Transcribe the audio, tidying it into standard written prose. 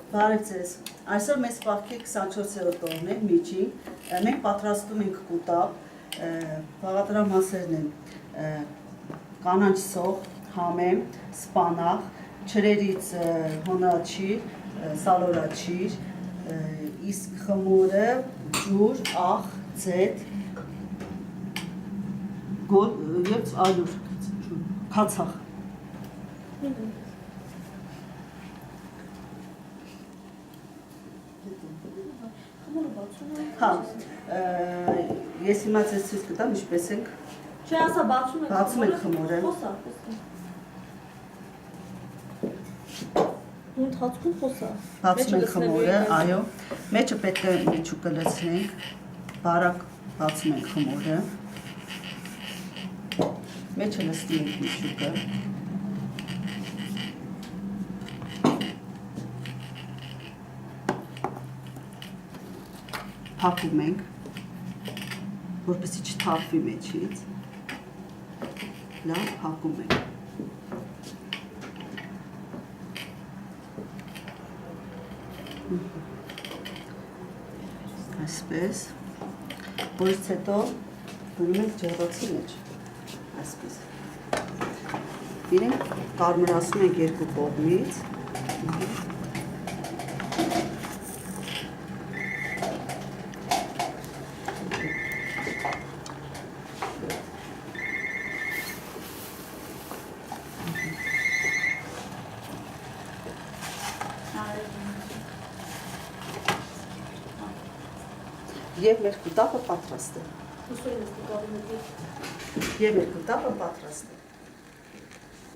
Բարև ձեզ։ Այսօր մեզ պահքի 24-րդ օրն է, միջին, մենք պատրաստում ենք կուտապ, բաղադրամասերն են կանաչ սող, համեմ, սպանաղ, չրերից հոնաչիր, սալորաչիր, իսկ խմորը, ջուր, աղ, ձետ, և ալյուր, քացախ։ Հա, ես հիմա ձեզ ցույց կտամ ինչպես ենք բացում ենք խմորը։ Ընթացքում խոսա։ Բացում ենք խմորը, այո։ Մեջը պետք է միջուկը լցնենք, բարակ բացում ենք խմորը։ Մեջը լցնում ենք միջուկը։ Փակում ենք, որպեսզի չթափվի մեջից, լավ փակում ենք։ Այսպես, որից հետո դնում ենք ջեռոցի մեջ, այսպես։ Իրենք կարմրացնում ենք երկու կողմից։ Եվ մեր կուտապը պատրաստ է։ Եվ մեր կուտապը պատրաստ է։